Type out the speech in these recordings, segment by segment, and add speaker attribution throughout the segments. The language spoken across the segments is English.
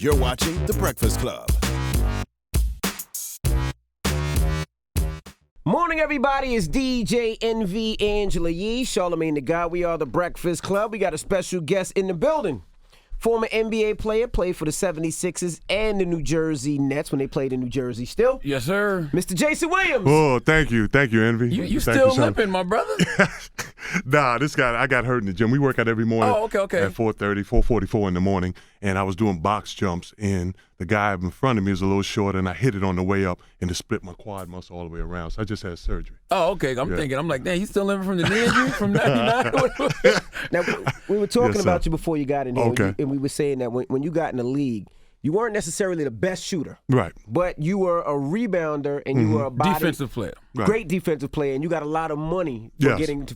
Speaker 1: You're watching The Breakfast Club.
Speaker 2: Morning, everybody. It's DJ NV Angela Yee, Charlamagne the God. We are The Breakfast Club. We got a special guest in the building. Former NBA player, played for the 76ers and the New Jersey Nets when they played in New Jersey still.
Speaker 3: Yes, sir.
Speaker 2: Mr. Jayson Williams.
Speaker 4: Oh, thank you. Thank you, Envy.
Speaker 3: You
Speaker 4: Thank
Speaker 3: still
Speaker 4: you, son.
Speaker 3: limping, my brother?
Speaker 4: Nah, I got hurt in the gym. We work out every morning.
Speaker 3: Oh, okay.
Speaker 4: At 4:30, 4:44 in the morning, and I was doing box jumps, and the guy in front of me was a little short, and I hit it on the way up, and it split my quad muscle all the way around. So I just had surgery.
Speaker 3: Oh, okay. I'm like, damn, he's still limping from the knee injury from 99?
Speaker 2: Now, we were talking
Speaker 4: Yes,
Speaker 2: about
Speaker 4: sir.
Speaker 2: you before you got in here,
Speaker 4: Okay.
Speaker 2: and we were saying that when you got in the league, you weren't necessarily the best shooter.
Speaker 4: Right.
Speaker 2: But you were a rebounder, and you were a
Speaker 3: Defensive player.
Speaker 4: Right.
Speaker 2: great defensive player, and you got a lot of money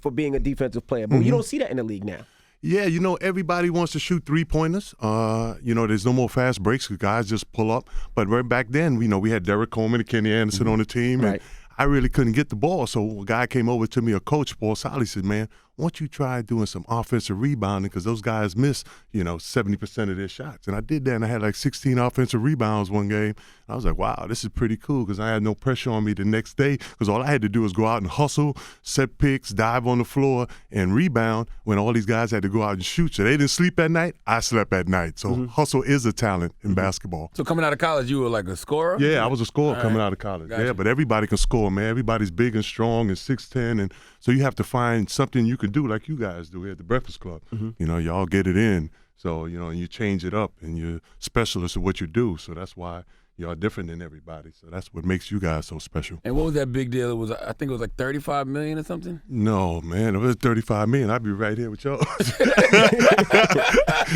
Speaker 2: for being a defensive player. But you don't see that in the league now.
Speaker 4: Yeah, everybody wants to shoot three-pointers. There's no more fast breaks because guys just pull up. But right back then, we had Derek Coleman and Kenny Anderson on the team, and
Speaker 2: Right.
Speaker 4: I really couldn't get the ball. So a guy came over to me, a coach, Paul Solly, said, man, why don't you try doing some offensive rebounding because those guys miss, 70% of their shots. And I did that, and I had like 16 offensive rebounds one game. I was like, wow, this is pretty cool because I had no pressure on me the next day because all I had to do was go out and hustle, set picks, dive on the floor, and rebound when all these guys had to go out and shoot. So they didn't sleep at night. I slept at night. So hustle is a talent in basketball.
Speaker 3: So coming out of college, you were like a scorer?
Speaker 4: Yeah, I was a scorer
Speaker 3: All
Speaker 4: coming
Speaker 3: right.
Speaker 4: out of college.
Speaker 3: Gotcha.
Speaker 4: Yeah, but everybody can score, man. Everybody's big and strong and 6'10", and so you have to find something you can do like you guys do here at the Breakfast Club. Y'all get it in. So, and you change it up, and you're specialists at what you do. So that's why y'all different than everybody. So that's what makes you guys so special.
Speaker 3: And what was that big deal? I think it was like $35 million or something?
Speaker 4: No, man, if it was $35 million, I'd be right here with y'all.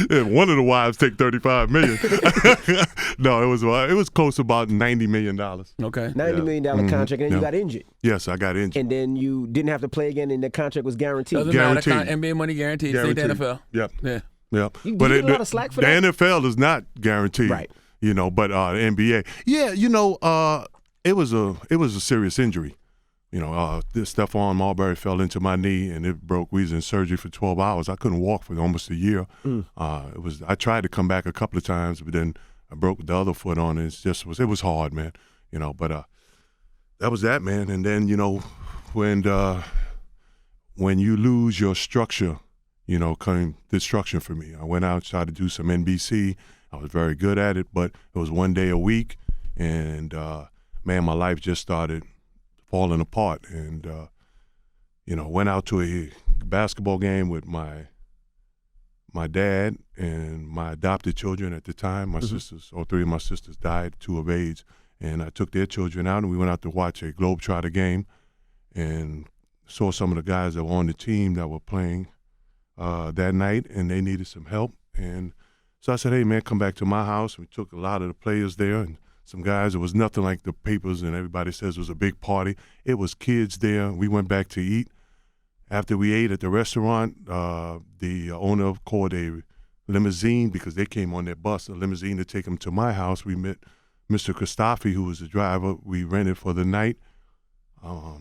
Speaker 4: If one of the wives take $35 million. No, it was close to about $90 million.
Speaker 3: Okay.
Speaker 2: $90 million contract, and then you got injured.
Speaker 4: Yes, I got injured.
Speaker 2: And then you didn't have to play again, and the contract was guaranteed.
Speaker 3: Doesn't matter.
Speaker 4: Guaranteed.
Speaker 3: NBA money guaranteed. Same the NFL.
Speaker 4: Yep.
Speaker 3: Yeah.
Speaker 4: Yep.
Speaker 2: You get a lot of slack for
Speaker 4: the
Speaker 2: that?
Speaker 4: NFL is not guaranteed.
Speaker 2: Right.
Speaker 4: But the NBA. Yeah, it was a serious injury. This Stephon Marbury fell into my knee and it broke. We was in surgery for 12 hours. I couldn't walk for almost a year. I tried to come back a couple of times, but then I broke the other foot on it. It was hard, man. But that was that, man. And then, when you lose your structure, came destruction for me. I went out, tried to do some NBC. I was very good at it, but it was one day a week, and man, my life just started falling apart. And went out to a basketball game with my dad and my adopted children at the time. My sisters, all three of my sisters died, 2 of AIDS, and I took their children out, and we went out to watch a Globetrotter game, and saw some of the guys that were on the team that were playing that night, and they needed some help. And so I said, hey, man, come back to my house. We took a lot of the players there and some guys. It was nothing like the papers and everybody says it was a big party. It was kids there. We went back to eat. After we ate at the restaurant, the owner called a limousine because they came on their bus, a limousine to take them to my house. We met Mr. Christophe, who was the driver. We rented for the night.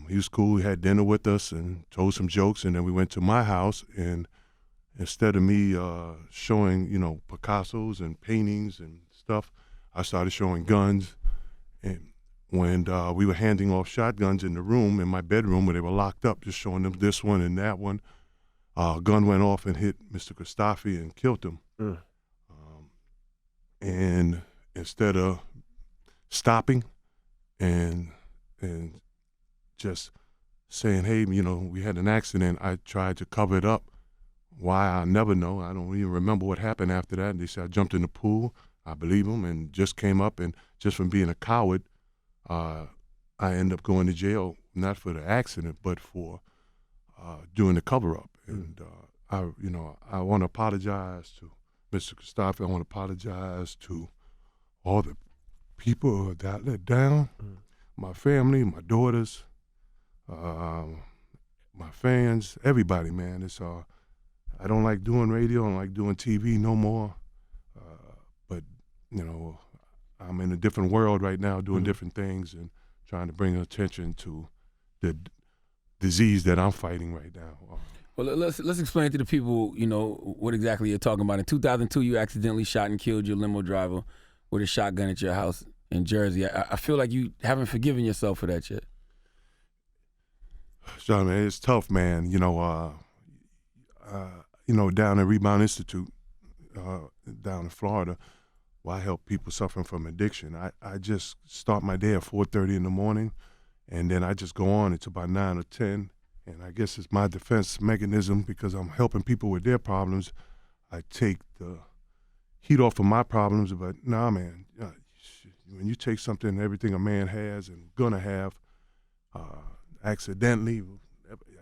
Speaker 4: He was cool. He had dinner with us and told some jokes, and then we went to my house, and instead of me showing, Picassos and paintings and stuff, I started showing guns. And when we were handing off shotguns in the room, in my bedroom where they were locked up, just showing them this one and that one, a gun went off and hit Mr. Christophe and killed him. And instead of stopping and just saying, hey, we had an accident, I tried to cover it up. Why, I'll never know. I don't even remember what happened after that. They said I jumped in the pool. I believe them, and just came up, and just from being a coward, I ended up going to jail, not for the accident, but for doing the cover-up. And I want to apologize to Mr. Christophe. I want to apologize to all the people that I let down, my family, my daughters, my fans, everybody, man. It's I don't like doing radio. I don't like doing TV no more. But I'm in a different world right now, doing different things and trying to bring attention to the disease that I'm fighting right now.
Speaker 3: Well, let's explain to the people, what exactly you're talking about. In 2002, you accidentally shot and killed your limo driver with a shotgun at your house in Jersey. I feel like you haven't forgiven yourself for that yet.
Speaker 4: So, man, it's tough, man. Down at Rebound Institute, down in Florida, where I help people suffering from addiction. I just start my day at 4:30 in the morning, and then I just go on until about 9 or 10. And I guess it's my defense mechanism because I'm helping people with their problems. I take the heat off of my problems, but nah, man, when you take something, everything a man has and gonna have, accidentally,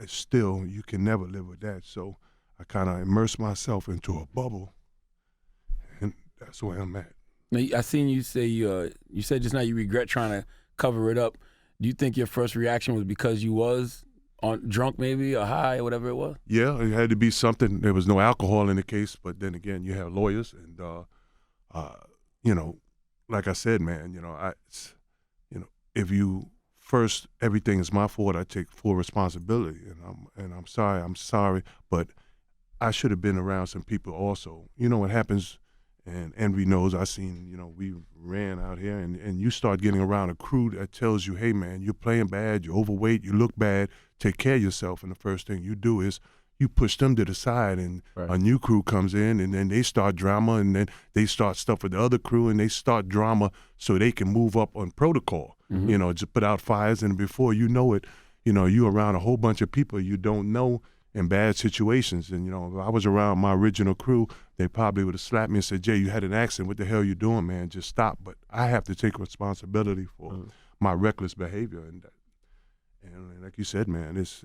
Speaker 4: still, you can never live with that. So I kind of immerse myself into a bubble, and that's where I'm at.
Speaker 3: Now, I seen you say you said just now you regret trying to cover it up. Do you think your first reaction was because you was drunk maybe or high or whatever it was?
Speaker 4: Yeah, it had to be something. There was no alcohol in the case, but then again, you have lawyers, and like I said, man, if you first everything is my fault, I take full responsibility, and I'm sorry, but I should have been around some people also. You know what happens, and Envy knows. I seen, we ran out here, and you start getting around a crew that tells you, hey man, you're playing bad, you're overweight, you look bad. Take care of yourself, and the first thing you do is you push them to the side, and a new crew comes in, and then they start drama, and then they start stuff with the other crew, and they start drama so they can move up on protocol, just put out fires, and before you know it, you're around a whole bunch of people you don't know in bad situations. And, if I was around my original crew, they probably would have slapped me and said, Jay, you had an accident. What the hell you doing, man? Just stop. But I have to take responsibility for my reckless behavior, and like you said, man, it's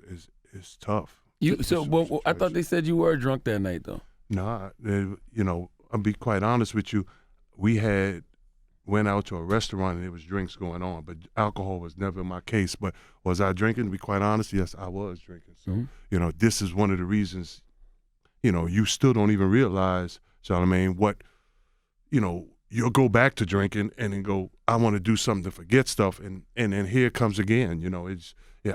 Speaker 4: tough.
Speaker 3: I thought they said you were drunk that night, though.
Speaker 4: Nah, I'll be quite honest with you. We went out to a restaurant and there was drinks going on, but alcohol was never my case. But was I drinking? To be quite honest, yes, I was drinking. So, this is one of the reasons, you still don't even realize, Charlamagne, what, you'll go back to drinking and then go, I want to do something to forget stuff. And then here it comes again.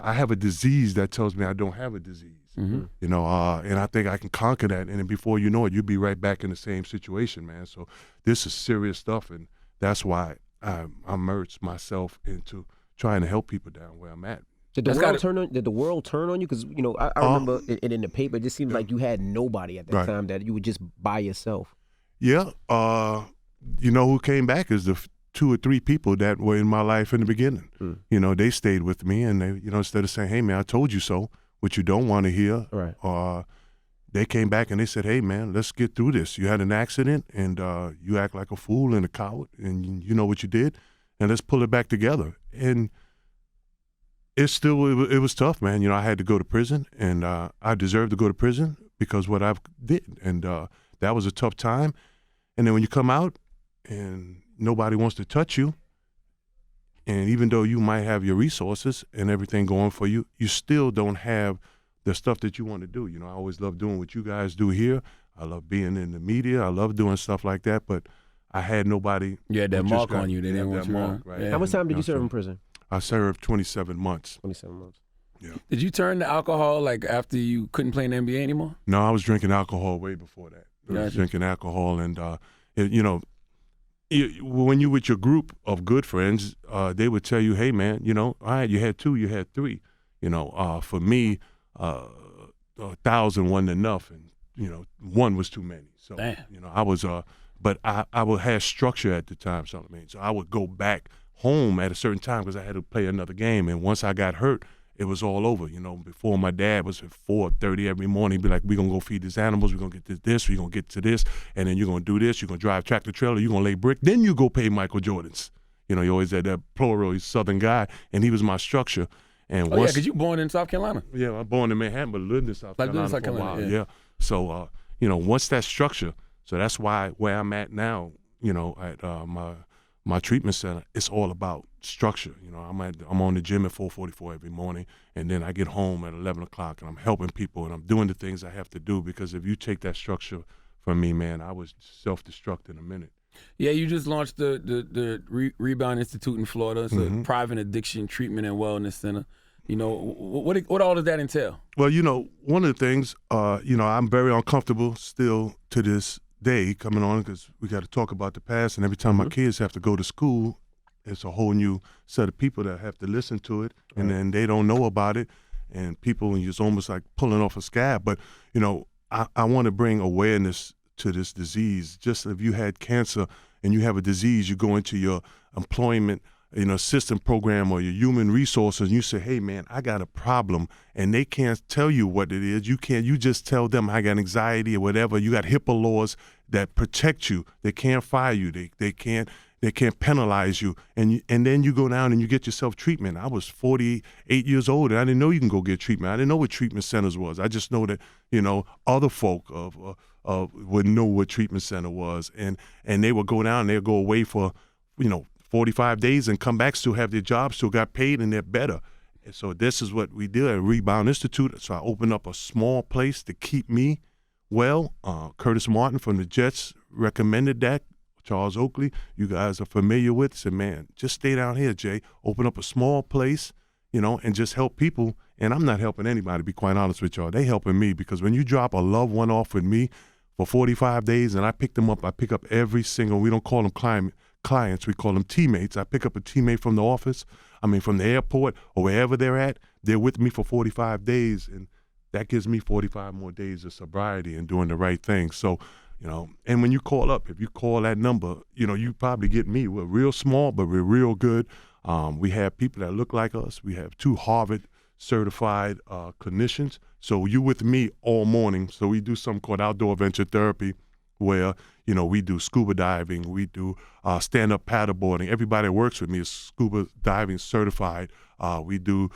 Speaker 4: I have a disease that tells me I don't have a disease. And I think I can conquer that. And then before you know it, you'll be right back in the same situation, man. So this is serious stuff. And that's why I immerse myself into trying to help people down where I'm at.
Speaker 2: Did the world turn on you? Because, I remember it in the paper, it just seemed like you had nobody at that time, that you were just by yourself.
Speaker 4: Yeah. Who came back is the 2 or 3 people that were in my life in the beginning. They stayed with me, and they, instead of saying, hey, man, I told you so, which you don't want to hear, they came back and they said, hey, man, let's get through this. You had an accident, and you act like a fool and a coward, and you know what you did, and let's pull it back together. And it was tough, man. I had to go to prison, and I deserved to go to prison because what I did, and that was a tough time. And then when you come out and nobody wants to touch you, and even though you might have your resources and everything going for you, you still don't have the stuff that you want to do. I always love doing what you guys do here. I love being in the media. I love doing stuff like that, but I had nobody.
Speaker 3: You had that mark on you. They didn't want you around.
Speaker 4: Right?
Speaker 2: Yeah. How much time did you serve in prison?
Speaker 4: I served 27 months.
Speaker 2: 27 months.
Speaker 4: Yeah.
Speaker 3: Did you turn to alcohol anter you couldn't play in the NBA anymore?
Speaker 4: No, I was drinking alcohol way before that. I was drinking alcohol, and when you with your group of good friends, they would tell you, hey, man, all right, you had 2, you had 3. For me, 1,000 wasn't enough, and, 1 was too many. So, I was, but I would have structure at the time, Charlamagne. So I would go back home at a certain time because I had to play another game. And once I got hurt, it was all over. Before my dad was at 4:30 every morning, he'd be like, we're going to go feed these animals, we're going to get to this, we're going to get to this, and then you're going to do this, you're going to drive tractor trailer, you're going to lay brick, then you go pay Michael Jordans. You always had that plural, he's Southern guy, and he was my structure. And
Speaker 3: because you born in South Carolina.
Speaker 4: Yeah, I'm born in Manhattan, but lived in South Carolina for a while. Yeah. So, once that structure, so that's why where I'm at now, at my treatment center, it's all about structure. I'm on the gym at 4:44 every morning, and then I get home at 11 o'clock, and I'm helping people, and I'm doing the things I have to do, because if you take that structure from me, man, I would self-destruct in a minute.
Speaker 3: Yeah, you just launched the Rebound Institute in Florida. It's a private addiction treatment and wellness center. You know, what all does that entail?
Speaker 4: Well, one of the things, I'm very uncomfortable still to this day coming on because we got to talk about the past. And every time my kids have to go to school, it's a whole new set of people that have to listen to it, and then they don't know about it. And people, and it's almost like pulling off a scab. But, I want to bring awareness to this disease. Just if you had cancer and you have a disease, you go into your employment system program or your human resources, and you say, hey, man, I got a problem, and they can't tell you what it is. You just tell them I got anxiety or whatever. You got HIPAA laws that protect you. They can't fire you. They can't penalize you. And then you go down and you get yourself treatment. I was 48 years old, and I didn't know you can go get treatment. I didn't know what treatment centers was. I just know that, other folk would know what treatment center was. And they would go down and they'd go away for, 45 days and come back, still have their job, still got paid, and they're better. And so this is what we did at Rebound Institute. So I opened up a small place to keep me well. Curtis Martin from the Jets recommended that. Charles Oakley, you guys are familiar with, said, man, just stay down here, Jay. Open up a small place, and just help people. And I'm not helping anybody, to be quite honest with y'all. They helping me, because when you drop a loved one off with me for 45 days and I pick them up, I pick up every single, we don't call them clients, we call them teammates. I pick up a teammate from the office, from the airport or wherever they're at. They're with me for 45 days, and that gives me 45 more days of sobriety and doing the right thing. So, and when you call up, if you call that number, you probably get me. We're real small, but we're real good. We have people that look like us. We have 2 Harvard certified clinicians. So you with me all morning. So we do something called outdoor adventure therapy, where, we do scuba diving, we do stand-up paddleboarding. Everybody that works with me is scuba diving certified. We do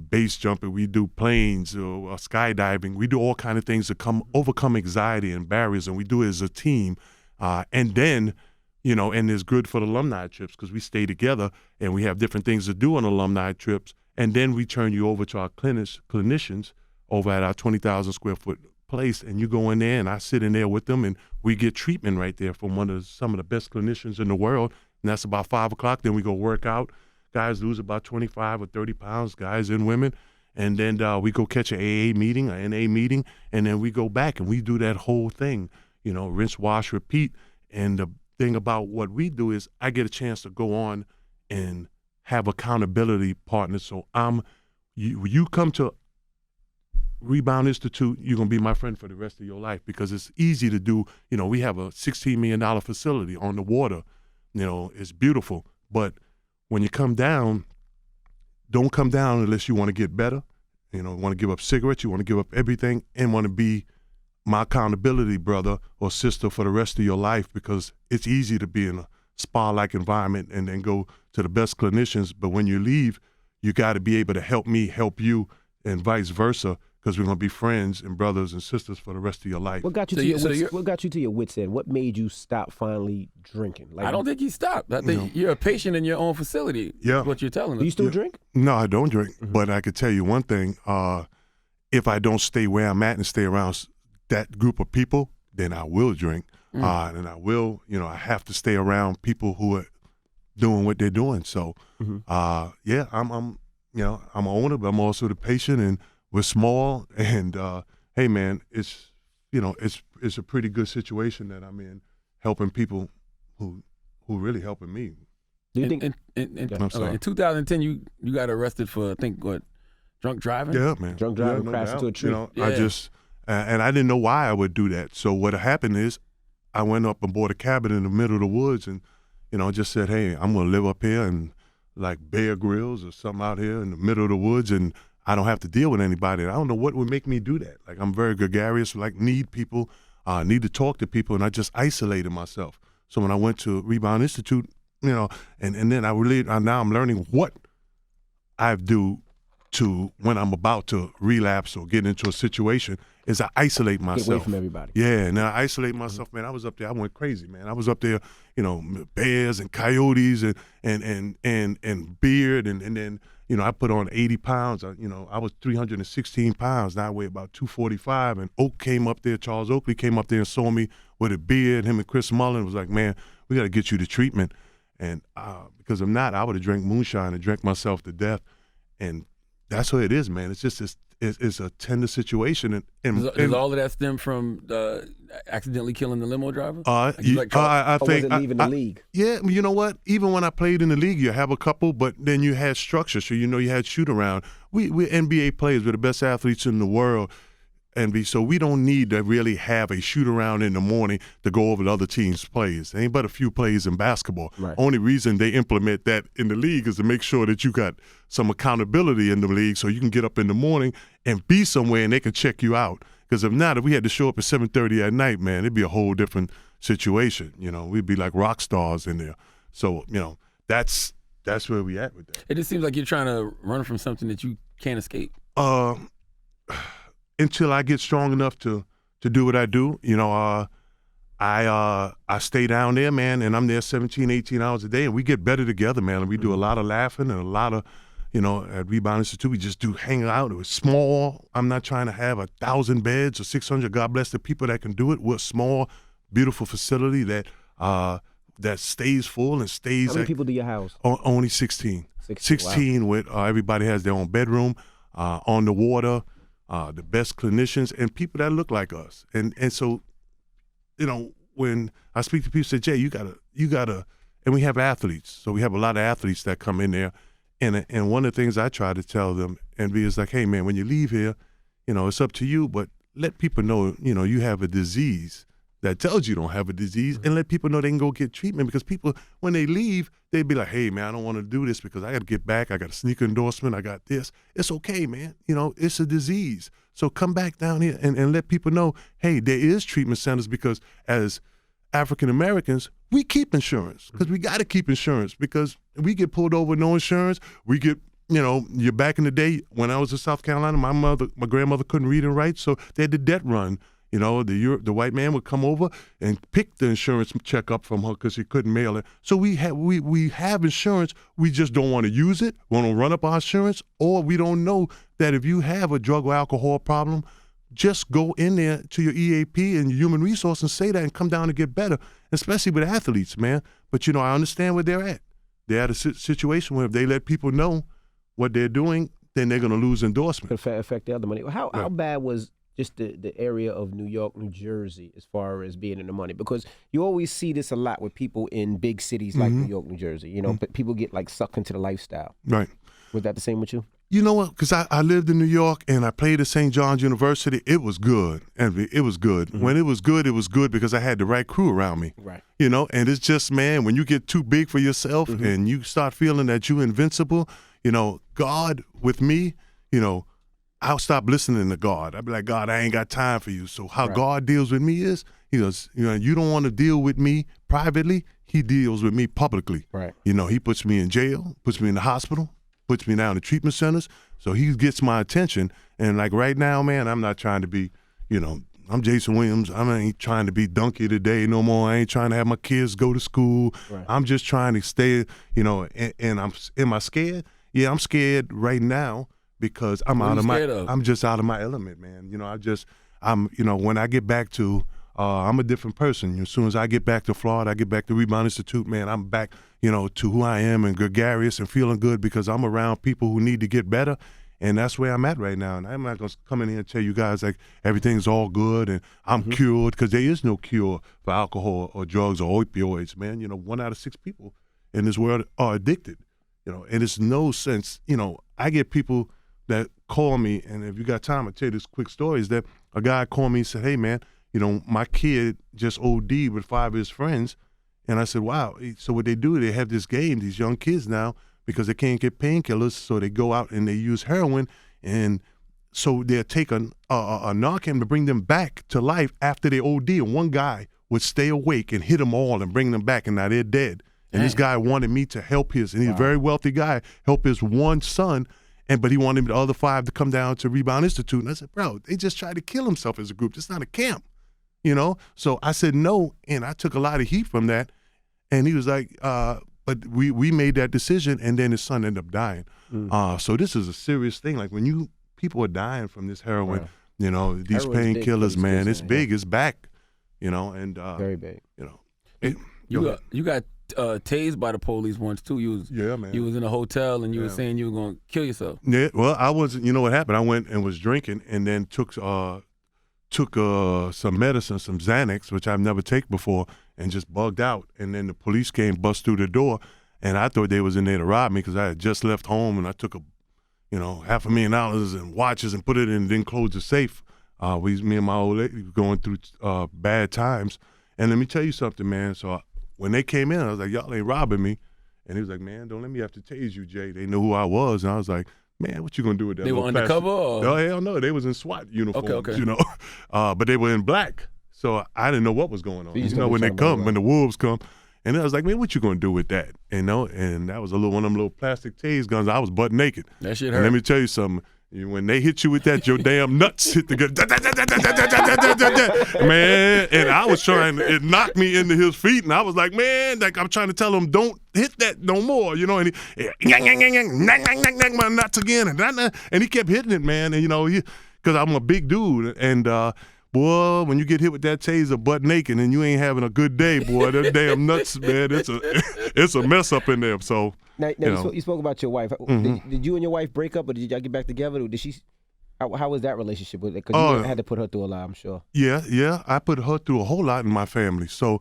Speaker 4: base jumping, we do planes, skydiving. We do all kind of things to overcome anxiety and barriers, and we do it as a team. And then, and it's good for the alumni trips, because we stay together and we have different things to do on alumni trips. And then we turn you over to our clinicians over at our 20,000 square foot place, and you go in there and I sit in there with them, and we get treatment right there from some of the best clinicians in the world. And that's about 5 o'clock. Then we go work out. Guys lose about 25 or 30 pounds, guys and women. And then we go catch an AA meeting, an NA meeting, and then we go back and we do that whole thing, rinse, wash, repeat. And the thing about what we do is I get a chance to go on and have accountability partners. So you come to Rebound Institute, you're going to be my friend for the rest of your life, because it's easy to do. We have a $16 million facility on the water. It's beautiful. But when you come down, don't come down unless you want to get better. Want to give up cigarettes, you want to give up everything, and want to be my accountability brother or sister for the rest of your life, because it's easy to be in a spa-like environment and then go to the best clinicians. But when you leave, you got to be able to help me, help you, and vice versa, because we're going to be friends and brothers and sisters for the rest of your life.
Speaker 2: What got you to your wits end? What made you stop finally drinking?
Speaker 3: I don't think you stopped. I think you're a patient in your own facility.
Speaker 4: Yeah.
Speaker 3: What you're telling us.
Speaker 2: Do you still drink?
Speaker 4: No, I don't drink. But I could tell you one thing. If I don't stay where I'm at and stay around that group of people, then I will drink. And I will, I have to stay around people who are doing what they're doing. So, I'm an owner, but I'm also the patient, and we're small, and hey, man, it's a pretty good situation that I'm in, helping people who really helping me.
Speaker 2: Do you think?
Speaker 3: I'm sorry. In 2010, you got arrested for, I think, drunk driving?
Speaker 4: Yeah, man.
Speaker 2: Drunk driving,
Speaker 4: no
Speaker 2: crashed
Speaker 4: doubt.
Speaker 2: into a tree.
Speaker 4: I just and I didn't know why I would do that. So what happened is, I went up and bought a cabin in the middle of the woods, and just said, hey, I'm gonna live up here and like Bear Grylls or something out here in the middle of the woods, and I don't have to deal with anybody. I don't know what would make me do that. Like, I'm very gregarious, need people, need to talk to people, and I just isolated myself. So when I went to Rebound Institute, and then now I'm learning what I do to, when I'm about to relapse or get into a situation, is I isolate myself.
Speaker 2: Get away from everybody.
Speaker 4: Yeah, now I isolate myself, man. I was up there, I went crazy, man. I was up there, bears and coyotes and beard, and then, I put on 80 pounds. I was 316 pounds. Now I weigh about 245. And Charles Oakley came up there and saw me with a beard. Him and Chris Mullen was like, man, we got to get you to treatment. And because if not, I would have drank moonshine and drank myself to death. And that's what it is, man. It's just it's a tender situation,
Speaker 3: Does all of that stem from accidentally killing the limo driver?
Speaker 4: I think
Speaker 2: Or was it leaving the league?
Speaker 4: Yeah, you know what? Even when I played in the league, you have a couple, but then you had structure. So you had shoot around. We're NBA players. We're the best athletes in the world. So we don't need to really have a shoot around in the morning to go over the other team's plays. There ain't but a few plays in basketball.
Speaker 2: Right.
Speaker 4: Only reason they implement that in the league is to make sure that you got some accountability in the league so you can get up in the morning and be somewhere and they can check you out. Because if not, if we had to show up at 7:30 at night, man, it'd be a whole different situation. We'd be like rock stars in there. So, that's where we at with that.
Speaker 3: It just seems like you're trying to run from something that you can't escape.
Speaker 4: Until I get strong enough to do what I do, I stay down there, man, and I'm there 17, 18 hours a day, and we get better together, man. And we do a lot of laughing and a lot of, at Rebound Institute, we just do hang out. It was small. I'm not trying to have 1,000 beds or 600. God bless the people that can do it. We're a small, beautiful facility that stays full and stays.
Speaker 2: How many people do you house?
Speaker 4: Only 16. 16
Speaker 2: wow.
Speaker 4: With everybody has their own bedroom, on the water. The best clinicians and people that look like us. And so, when I speak to people, say, Jay, you gotta, and we have athletes. So we have a lot of athletes that come in there. And one of the things I try to tell them and be is like, hey man, when you leave here, it's up to you, but let people know, you have a disease that tells you don't have a disease, and let people know they can go get treatment, because people, when they leave, they'd be like, hey man, I don't want to do this because I got to get back. I got a sneaker endorsement. I got this. It's okay, man. It's a disease. So come back down here and let people know, hey, there is treatment centers, because as African Americans, we keep insurance, because we got to keep insurance, because we get pulled over with no insurance. We get, you're back in the day when I was in South Carolina, my grandmother couldn't read and write, so they had the debt run. The white man would come over and pick the insurance check up from her because he couldn't mail it. So we have insurance. We just don't want to use it. We want to run up our insurance, or we don't know that if you have a drug or alcohol problem, just go in there to your EAP and your human resource and say that and come down and get better, especially with athletes, man. But, I understand where they're at. They're at a situation where if they let people know what they're doing, then they're going to lose endorsement.
Speaker 2: Could affect the other money. How bad was just the area of New York, New Jersey, as far as being in the money? Because you always see this a lot with people in big cities like New York, New Jersey. People get like sucked into the lifestyle.
Speaker 4: Right.
Speaker 2: Was that the same with you?
Speaker 4: You know what? Because I lived in New York and I played at St. John's University. It was good. And it was good. When it was good because I had the right crew around me.
Speaker 2: Right.
Speaker 4: And it's just, man, when you get too big for yourself and you start feeling that you're invincible, God with me, I'll stop listening to God. I'll be like, God, I ain't got time for you. So how God deals with me is, he goes, you don't want to deal with me privately. He deals with me publicly. Right. He puts me in jail, puts me in the hospital, puts me down in treatment centers. So he gets my attention. And like right now, man, I'm not trying to be, I'm Jayson Williams. I ain't trying to be donkey today no more. I ain't trying to have my kids go to school. Right. I'm just trying to stay, and am I scared? Yeah, I'm scared right now. Because I'm just out of my element, man. When I get back to, I'm a different person. As soon as I get back to Florida, I get back to Rebound Institute, man, I'm back, to who I am and gregarious and feeling good, because I'm around people who need to get better. And that's where I'm at right now. And I'm not going to come in here and tell you guys like everything's all good and I'm cured, because there is no cure for alcohol or drugs or opioids, man. 1 out of 6 people in this world are addicted, and it's no sense, I get people that call me, and if you got time, I'll tell you this quick story, is that a guy called me and said, hey, man, my kid just OD'd with 5 of his friends. And I said, wow. So what they do, they have this game, these young kids now, because they can't get painkillers, so they go out and they use heroin, and so they'll take a Narcan to bring them back to life after they OD. And one guy would stay awake and hit them all and bring them back, and now they're dead. And this guy wanted me to help and he's a very wealthy guy, help his one son, but he wanted the other 5 to come down to Rebound Institute. And I said, bro, they just tried to kill himself as a group. It's not a camp, So I said no, and I took a lot of heat from that. And he was like, but we made that decision, and then his son ended up dying. So this is a serious thing. Like when people are dying from this heroin, these painkillers, man, it's big, it's back, and
Speaker 2: very big.
Speaker 3: You got tased by the police once too. You was
Speaker 4: man.
Speaker 3: You was in a hotel and you were saying you were gonna kill yourself.
Speaker 4: Yeah, well, I wasn't. You know what happened? I went and was drinking, and then took some medicine, some Xanax, which I've never taken before, and just bugged out. And then the police came, bust through the door, and I thought they was in there to rob me because I had just left home, and I took $500,000 in watches and put it in, and then closed the safe. Me and my old lady were going through bad times. And let me tell you something, man. So when they came in, I was like, y'all ain't robbing me. And he was like, man, don't let me have to tase you, Jay. They know who I was. And I was like, man, what you going to do with that?
Speaker 3: They were undercover?
Speaker 4: Oh, hell no. They was in SWAT uniforms,
Speaker 3: okay.
Speaker 4: you know. But they were in black. So I didn't know what was going on.
Speaker 2: So
Speaker 4: you know, when they come, when the wolves come. And I was like, man, what you going to do with that? You know, and that was one of them little plastic tase guns. I was butt naked.
Speaker 3: That shit hurt.
Speaker 4: And let me tell you something. When they hit you with that, your damn nuts hit the gun. Man, and I was trying, it knocked me into his feet, and I was like, man, like I'm trying to tell him, don't hit that no more, you know, and he, my nuts again, and he kept hitting it, man, and, you know, because I'm a big dude, and, boy, when you get hit with that taser butt naked and you ain't having a good day, boy, that damn nuts, man, it's a mess up in there, so.
Speaker 2: Now you spoke about your wife. Did you and your wife break up, or did y'all get back together? Or did she? How was that relationship with it? Because you had to put her through a lot, I'm sure.
Speaker 4: Yeah. I put her through a whole lot in my family. So,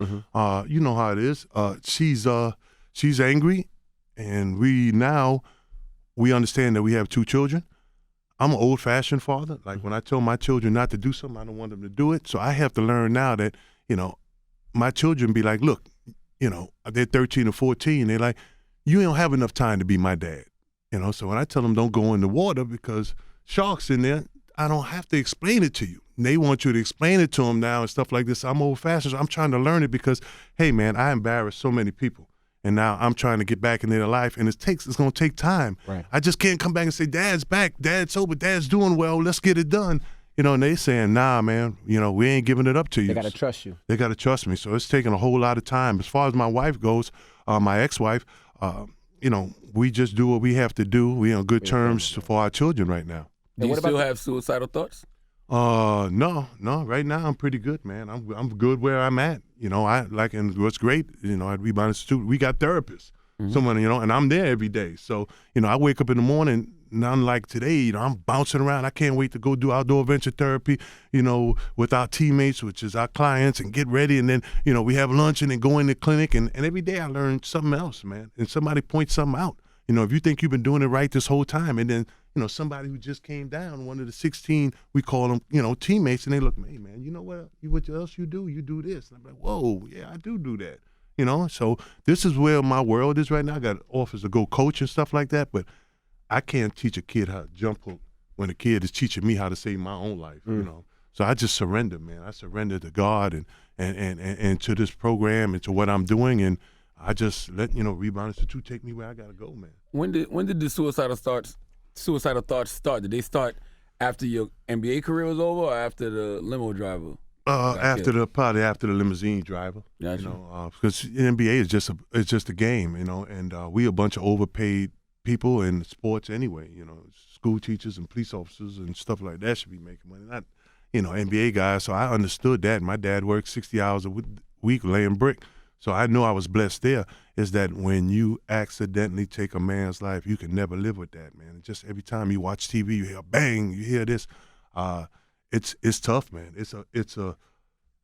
Speaker 4: you know how it is. She's angry, and we understand that we have 2 children. I'm an old-fashioned father. Like when I tell my children not to do something, I don't want them to do it. So I have to learn now that, you know, my children be like, look, you know, they're 13 and 14. They're like, you don't have enough time to be my dad, you know. So when I tell them don't go in the water because sharks in there, I don't have to explain it to you. And they want you to explain it to them now and stuff like this. I'm old-fashioned, so I'm trying to learn it because, hey, man, I embarrassed so many people, and now I'm trying to get back in their life, and it's going to take time.
Speaker 2: Right.
Speaker 4: I just can't come back and say, Dad's back, Dad's sober, Dad's doing well, let's get it done. You know, and they saying, nah, man, you know, we ain't giving it up to you.
Speaker 2: They got to trust you.
Speaker 4: They got to trust me. So it's taking a whole lot of time. As far as my wife goes, my ex-wife, you know, we just do what we have to do. We on good terms for our children right now.
Speaker 3: Do you still have suicidal thoughts?
Speaker 4: No. Right now I'm pretty good, man. I'm good where I'm at. You know, and what's great, you know, at Rebound Institute, we got therapists. Someone, you know, and I'm there every day. So, you know, I wake up in the morning, not like today, you know, I'm bouncing around. I can't wait to go do outdoor adventure therapy, you know, with our teammates, which is our clients, and get ready. And then, you know, we have lunch and then go in the clinic. And every day I learn something else, man. And somebody points something out. You know, if you think you've been doing it right this whole time, and then, you know, somebody who just came down, one of the 16, we call them, you know, teammates, and they look, hey, man, you know what else you do? You do this. And I'm like, whoa, yeah, I do that. You know, so this is where my world is right now. I got offers to go coach and stuff like that, but I can't teach a kid how to jump hook when a kid is teaching me how to save my own life, you know. So I just surrender, man. I surrender to God and to this program and to what I'm doing, and I just let, you know, Rebound Institute take me where I got to go, man.
Speaker 3: When did the suicidal thoughts start? Did they start after your NBA career was over or after the limo driver?
Speaker 4: Probably after the limousine driver.
Speaker 3: Gotcha.
Speaker 4: You know, because NBA is just a game, you know, and we a bunch of overpaid people in sports anyway. You know, school teachers and police officers and stuff like that should be making money, not, you know, NBA guys. So I understood that. My dad worked 60 hours a week laying brick, so I know I was blessed there. Is that when you accidentally take a man's life, you can never live with that, man. Just every time you watch TV, you hear bang, you hear this. It's tough, man. It's a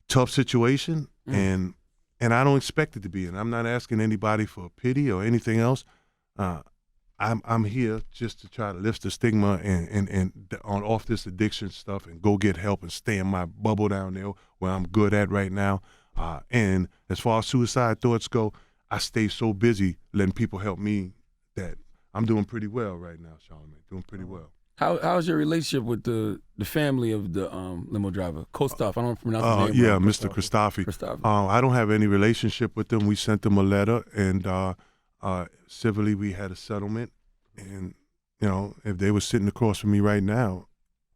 Speaker 4: tough situation, and I don't expect it to be. And I'm not asking anybody for pity or anything else. I'm here just to try to lift the stigma and on off this addiction stuff and go get help and stay in my bubble down there where I'm good at right now. And as far as suicide thoughts go, I stay so busy letting people help me that I'm doing pretty well right now, Charlamagne. Doing pretty well.
Speaker 3: How's your relationship with the family of the limo driver, Kostov? I don't pronounce his name.
Speaker 4: Yeah,
Speaker 3: right.
Speaker 4: Mr. Kristofi. I don't have any relationship with them. We sent them a letter, and civilly we had a settlement. And you know, if they were sitting across from me right now,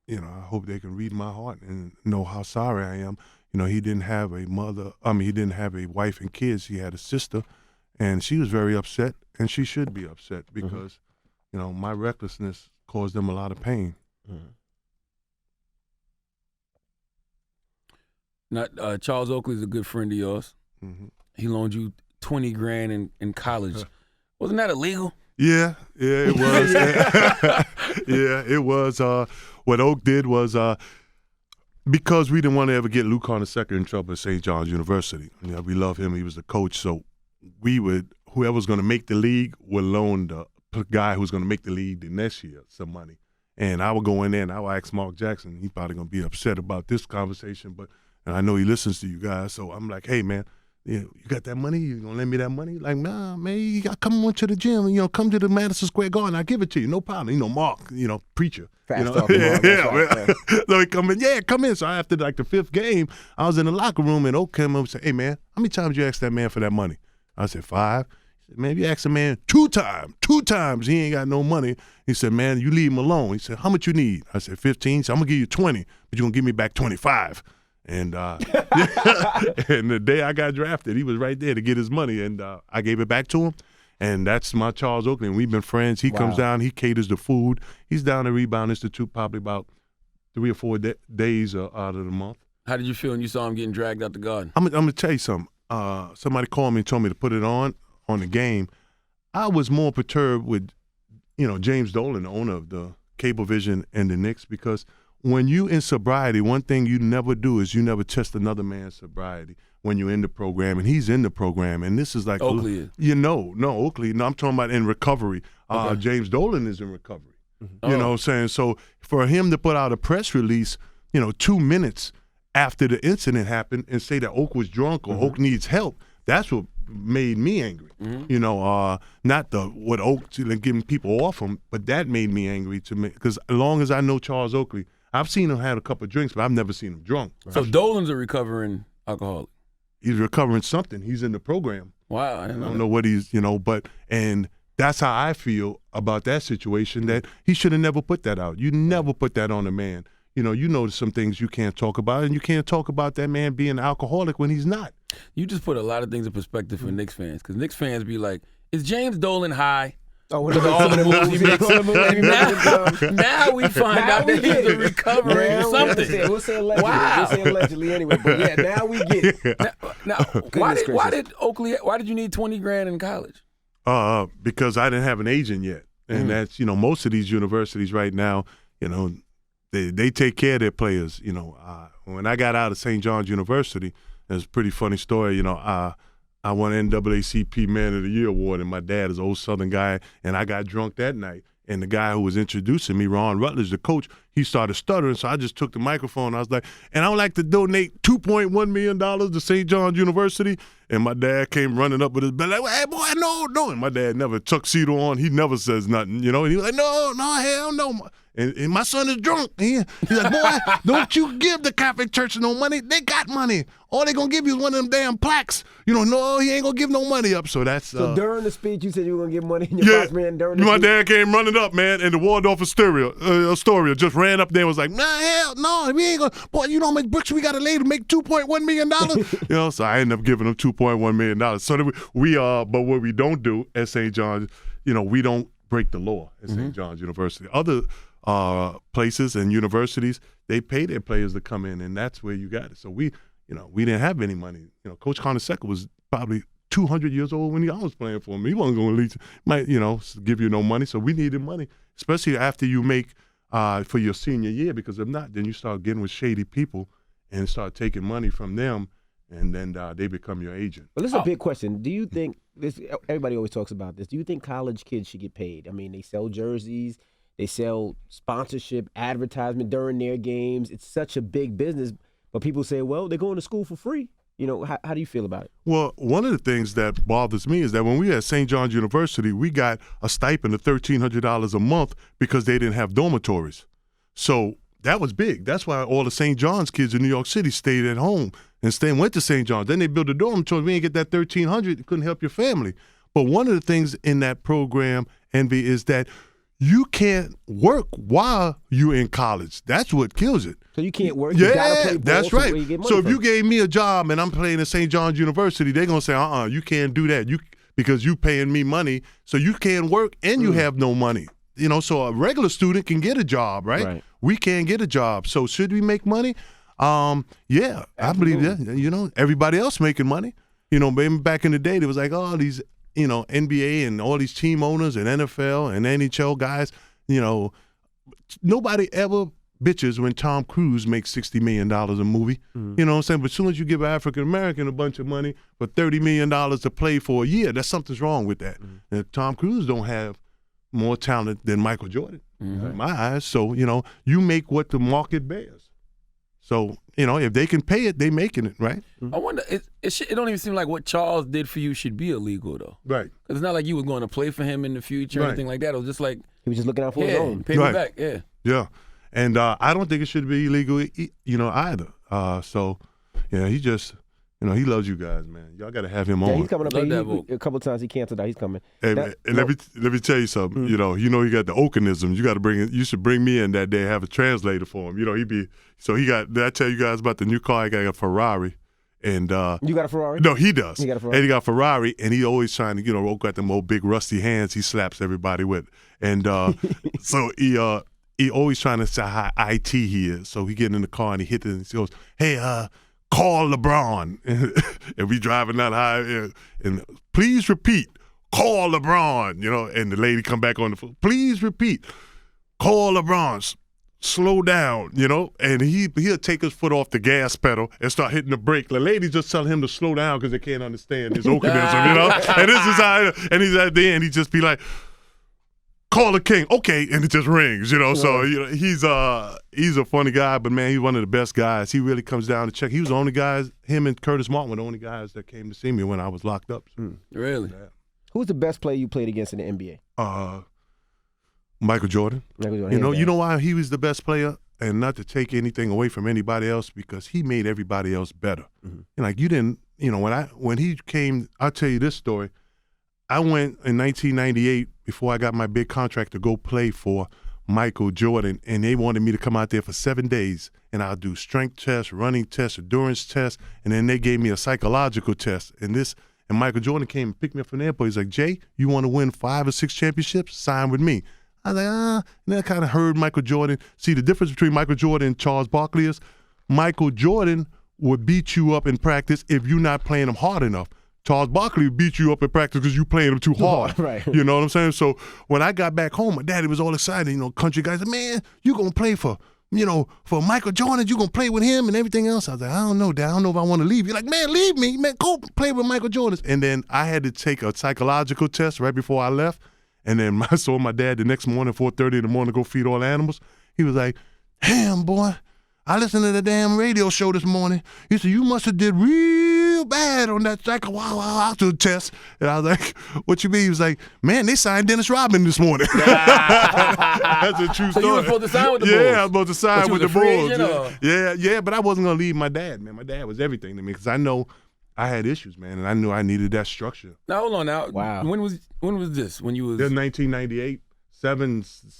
Speaker 4: you know, I hope they can read my heart and know how sorry I am. You know, he didn't have a mother. He didn't have a wife and kids. He had a sister, and she was very upset, and she should be upset because, you know, my recklessness caused them a lot of pain.
Speaker 3: Now, Charles Oakley's a good friend of yours. He loaned you 20 grand in college. Wasn't that illegal?
Speaker 4: Yeah, it was. Yeah, it was. What Oak did was because we didn't want to ever get Luke Carter II in trouble at St. John's University. You know, we love him. He was the coach. So whoever was going to make the league would loan the guy who's going to make the league the next year some money. And I would go in there and I would ask Mark Jackson. He's probably going to be upset about this conversation, and I know he listens to you guys. So I'm like, hey, man, you got that money? You going to lend me that money? Like, nah, man, you got to come on to the gym. Come to the Madison Square Garden. I'll give it to you. No problem. Mark, preacher.
Speaker 2: Fast talking Mark.
Speaker 4: Yeah. So he come in. So after like the fifth game, I was in the locker room and Oak came up and said, hey, man, how many times you asked that man for that money? I said, 5. He said, man, you asked a man 2 times, he ain't got no money. He said, man, you leave him alone. He said, how much you need? I said, 15. So I'm going to give you 20, but you're going to give me back 25. And and the day I got drafted, he was right there to get his money, and I gave it back to him. And that's my Charles Oakley. We've been friends. He comes down. He caters the food. He's down at Rebound Institute probably about 3 or 4 days out of the month.
Speaker 3: How did you feel when you saw him getting dragged out the garden?
Speaker 4: I'm going to tell you something. Somebody called me and told me to put it on the game. I was more perturbed with, James Dolan, the owner of the Cablevision and the Knicks, because when you in sobriety, one thing you never do is you never test another man's sobriety when you're in the program, and he's in the program, and this is like
Speaker 3: Oakley is.
Speaker 4: No, Oakley. No, I'm talking about in recovery. Okay. James Dolan is in recovery. Mm-hmm. You know what I'm saying? So for him to put out a press release, 2 minutes after the incident happened and say that Oak was drunk or Oak needs help, that's what made me angry. Mm-hmm. Not what Oak giving people off him, but that made me angry to me, because as long as I know Charles Oakley, I've seen him have a couple of drinks, but I've never seen him drunk.
Speaker 3: So Dolan's a recovering alcoholic.
Speaker 4: He's recovering something. He's in the program.
Speaker 3: Wow,
Speaker 4: I don't know what he's, and that's how I feel about that situation, that he should have never put that out. You never put that on a man. You know some things you can't talk about, and you can't talk about that man being an alcoholic when he's not.
Speaker 3: You just put a lot of things in perspective for Knicks fans, because Knicks fans be like, is James Dolan high?
Speaker 2: Oh, what all the moves he makes.
Speaker 3: Now we find out that he's a recovering something.
Speaker 2: We'll say allegedly. Wow. We'll say allegedly anyway. But yeah, now we get it.
Speaker 3: Now why did you need 20 grand in college?
Speaker 4: Because I didn't have an agent yet, and that's most of these universities right now, they take care of their players. When I got out of St. John's University, it's a pretty funny story. I won NAACP Man of the Year award, and my dad is an old Southern guy, and I got drunk that night. And the guy who was introducing me, Ron Rutledge, the coach, he started stuttering, so I just took the microphone. I was like, and I would like to donate $2.1 million to St. John's University. And my dad came running up with his belt, like, hey, boy, no. And my dad never tuxedo on. He never says nothing, And he was like, no, hell no. And my son is drunk. He's like, boy, don't you give the Catholic Church no money. They got money. All they going to give you is one of them damn plaques. No, he ain't going to give no money up. So that's...
Speaker 2: So during the speech, you said you were going to give money in your box, man, during the
Speaker 4: my
Speaker 2: speech?
Speaker 4: dad came running up, man, and the Waldorf Astoria just ran up there and was like, nah, hell no, we ain't going to... Boy, you know how much bricks we got to lay to make $2.1 million? So I ended up giving them $2.1 million. So but what we don't do at St. John's, we don't break the law at St. John's University. Other places and universities, they pay their players to come in, and that's where you got it. So we didn't have any money. Coach Carnesecca was probably 200 years old when I was playing for him. He wasn't going to give you no money. So we needed money, especially after you make for your senior year, because if not, then you start getting with shady people and start taking money from them, and then they become your agent.
Speaker 2: Well, this is a big question. Do you think this? Everybody always talks about this. Do you think college kids should get paid? I mean, they sell jerseys. They sell sponsorship, advertisement during their games. It's such a big business. But people say, well, they're going to school for free. How do you feel about it?
Speaker 4: Well, one of the things that bothers me is that when we were at St. John's University, we got a stipend of $1,300 a month because they didn't have dormitories. So that was big. That's why all the St. John's kids in New York City stayed at home and went to St. John's. Then they built a dormitory. We didn't get that $1,300. You couldn't help your family. But one of the things in that program, Envy, is that you can't work while you're in college. That's what kills it.
Speaker 2: So you can't work. You gotta play ball.
Speaker 4: That's right.
Speaker 2: So, you get money
Speaker 4: so if
Speaker 2: from.
Speaker 4: you gave me a job and I'm playing at St. John's University, they're gonna say, you can't do that. Because you paying me money, so you can't work and you have no money. So a regular student can get a job, right? We can't get a job. So should we make money? Yeah, absolutely. I believe that. Everybody else making money. You know, maybe back in the day, there was like, oh, these, you know, NBA and all these team owners and NFL and NHL guys, you know, nobody ever bitches when Tom Cruise makes $60 million a movie. You know what I'm saying? But as soon as you give an African-American a bunch of money for $30 million to play for a year, there's something's wrong with that. And Tom Cruise don't have more talent than Michael Jordan, in my eyes. So, you know, you make what the market bears. So, you know, if they can pay it, they making it, right?
Speaker 3: I wonder, it don't even seem like what Charles did for you should be illegal, though.
Speaker 4: Right.
Speaker 3: It's not like you was going to play for him in the future or anything like that. It was just like,
Speaker 2: he was just looking out for his own.
Speaker 3: Pay me back, yeah.
Speaker 4: Yeah. And I don't think it should be illegal, you know, either. So, yeah, he just, you know, he loves you guys, man. Y'all got to have him on.
Speaker 2: Yeah, he's coming up. A couple of times he canceled out. He's coming.
Speaker 4: Hey, man, and let me tell you something. You know he got the Oakenism. You got to bring it. You should bring me in that day. Have a translator for him. You know did I tell you guys about the new car? I got a Ferrari. And
Speaker 2: you got a Ferrari?
Speaker 4: No, he does.
Speaker 2: He got a Ferrari.
Speaker 4: And he got a Ferrari, and he always trying to, you know, got them old big rusty hands. He slaps everybody with, and so he always trying to say how IT he is. So he get in the car and he hit it and he goes, "Hey, call LeBron." And we driving down the highway and please repeat, "Call LeBron." You know, and the lady come back on the phone, "Please repeat, call LeBron. Slow down," you know, and he'll take his foot off the gas pedal and start hitting the brake. The lady just tell him to slow down because they can't understand his Oakenism, you know. And this is how, and he's at the end, he just be like, "Call the king," okay, and it just rings, you know. So you know, he's a funny guy, but man, he's one of the best guys. He really comes down to check. He was the only guys. Him and Curtis Martin were the only guys that came to see me when I was locked up.
Speaker 3: Really?
Speaker 4: Yeah.
Speaker 2: Who's the best player you played against in the NBA?
Speaker 4: Michael Jordan. You know why he was the best player, and not to take anything away from anybody else, because he made everybody else better. And like you didn't, you know, when he came, I'll tell you this story. I went in 1998 before I got my big contract to go play for Michael Jordan, and they wanted me to come out there for 7 days, and I'll do strength tests, running tests, endurance tests, and then they gave me a psychological test. And Michael Jordan came and picked me up from the airport. He's like, "Jay, you want to win 5 or 6 championships? Sign with me." I was like, and then I kind of heard Michael Jordan. See, the difference between Michael Jordan and Charles Barkley is Michael Jordan would beat you up in practice if you're not playing him hard enough. Charles Barkley would beat you up in practice because you playing him too hard.
Speaker 2: Right.
Speaker 4: You know what I'm saying? So when I got back home, my daddy was all excited. You know, country guys said, "Man, you going to play for Michael Jordan, you going to play with him and everything else." I was like, "I don't know, Dad. I don't know if I want to leave." You're like, "Man, leave me. Man, go play with Michael Jordan." And then I had to take a psychological test right before I left. And then I saw my dad the next morning, 4:30 in the morning, go feed all the animals. He was like, "Damn, boy, I listened to the damn radio show this morning." He said, "You must have did real bad on that psychological test." And I was like, "What you mean?" He was like, "Man, they signed Dennis Rodman this morning." That's a true story.
Speaker 3: So you were supposed to sign with the Bulls?
Speaker 4: Yeah, I was supposed to sign with the Bulls.
Speaker 3: Yeah.
Speaker 4: Yeah, but I wasn't going to leave my dad, man. My dad was everything to me because I know I had issues, man, and I knew I needed that structure.
Speaker 3: Now, hold on now.
Speaker 2: Wow.
Speaker 3: When was this? When you was...
Speaker 4: That 1998,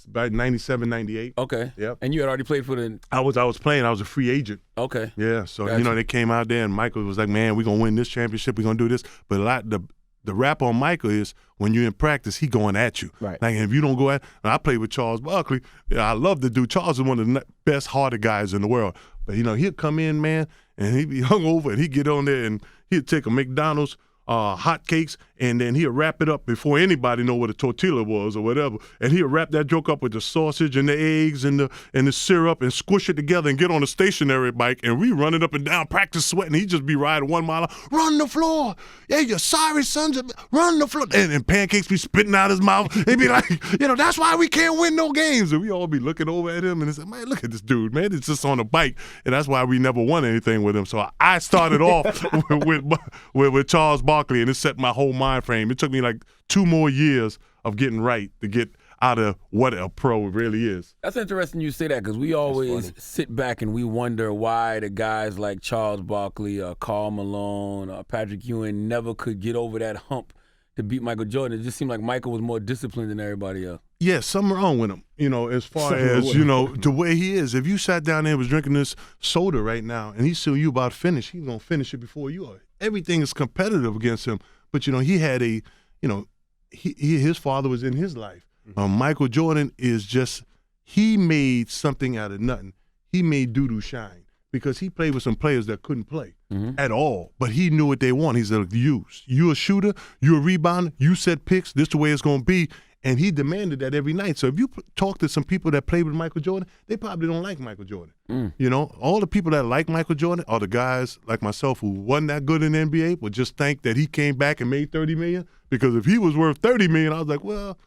Speaker 4: by 97, 98.
Speaker 3: Okay.
Speaker 4: Yep.
Speaker 3: And you had already played for the...
Speaker 4: I was playing. I was a free agent.
Speaker 3: Okay.
Speaker 4: Yeah, so,
Speaker 3: Gotcha.
Speaker 4: you know, they came out there, and Michael was like, "Man, we're going to win this championship. We're going to do this." But the rap on Michael is when you're in practice, he going at you.
Speaker 2: Right.
Speaker 4: Like, if you don't go at... I played with Charles Barkley. Yeah, I love the dude. Charles is one of the best-hearted guys in the world. But, you know, he'd come in, man, and he'd be hungover, and he'd get on there, and he'd take a McDonald's hot cakes, and then he'll wrap it up before anybody know what a tortilla was or whatever. And he'll wrap that joke up with the sausage and the eggs and the syrup and squish it together and get on a stationary bike, and we run it up and down, practice sweating. He'd just be riding 1 mile, "Run the floor. Yeah, you sorry sons of, run the floor." And pancakes be spitting out his mouth. He'd be like, you know, "That's why we can't win no games." And we all be looking over at him and say, "Man, look at this dude, man. It's just on a bike." And that's why we never won anything with him. So I started off with Charles Barkley, and it set my whole mind frame. It took me like 2 more years of getting right to get out of what a pro really is.
Speaker 3: That's interesting you say that, because we always sit back and we wonder why the guys like Charles Barkley, Karl Malone, Patrick Ewing never could get over that hump to beat Michael Jordan. It just seemed like Michael was more disciplined than everybody else.
Speaker 4: Yeah, something wrong with him, you know, as far as, you know, the way he is. If you sat down there and was drinking this soda right now and he's still you about to finish, he's going to finish it before you are. Everything is competitive against him. But, you know, he had his father was in his life. Michael Jordan is just, he made something out of nothing. He made doo-doo shine because he played with some players that couldn't play. at all. But he knew what they want. He said, you a shooter, you a rebounder, you set picks, this the way it's going to be. And he demanded that every night. So if you talk to some people that played with Michael Jordan, they probably don't like Michael Jordan. You know, all the people that like Michael Jordan are the guys like myself who wasn't that good in the NBA, but just think that he came back and made $30 million. Because if he was worth $30 million, I was like, well,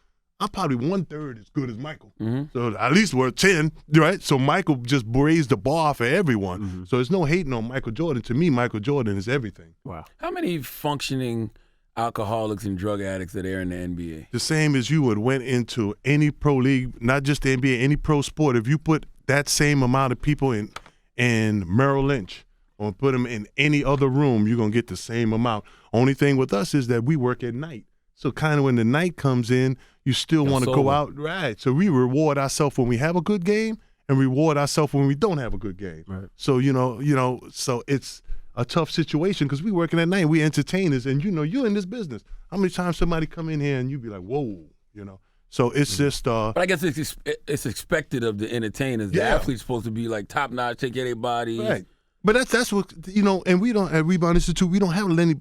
Speaker 4: I'm probably 1/3 as good as Michael. So at least worth 10, right? So Michael just raised the bar for everyone. So there's no hating on Michael Jordan. To me, Michael Jordan is everything.
Speaker 2: Wow.
Speaker 3: How many functioning alcoholics and drug addicts are there in the NBA?
Speaker 4: The same as you would went into any pro league, not just the NBA, any pro sport. If you put that same amount of people in Merrill Lynch or put them in any other room, you're going to get the same amount. Only thing with us is that we work at night. So kind of when the night comes in, you still want to go out. Right. So we reward ourselves when we have a good game and reward ourselves when we don't have a good game. Right. So, you know, so it's a tough situation because we working at night. We entertainers, and you know, you're in this business. How many times somebody come in here and you be like, whoa, you know? So it's just. But
Speaker 3: I guess it's expected of the entertainers. The athlete's supposed to be like top notch, take care of their bodies.
Speaker 4: Right. But that's what, you know, and we don't at Rebound Institute. We don't have any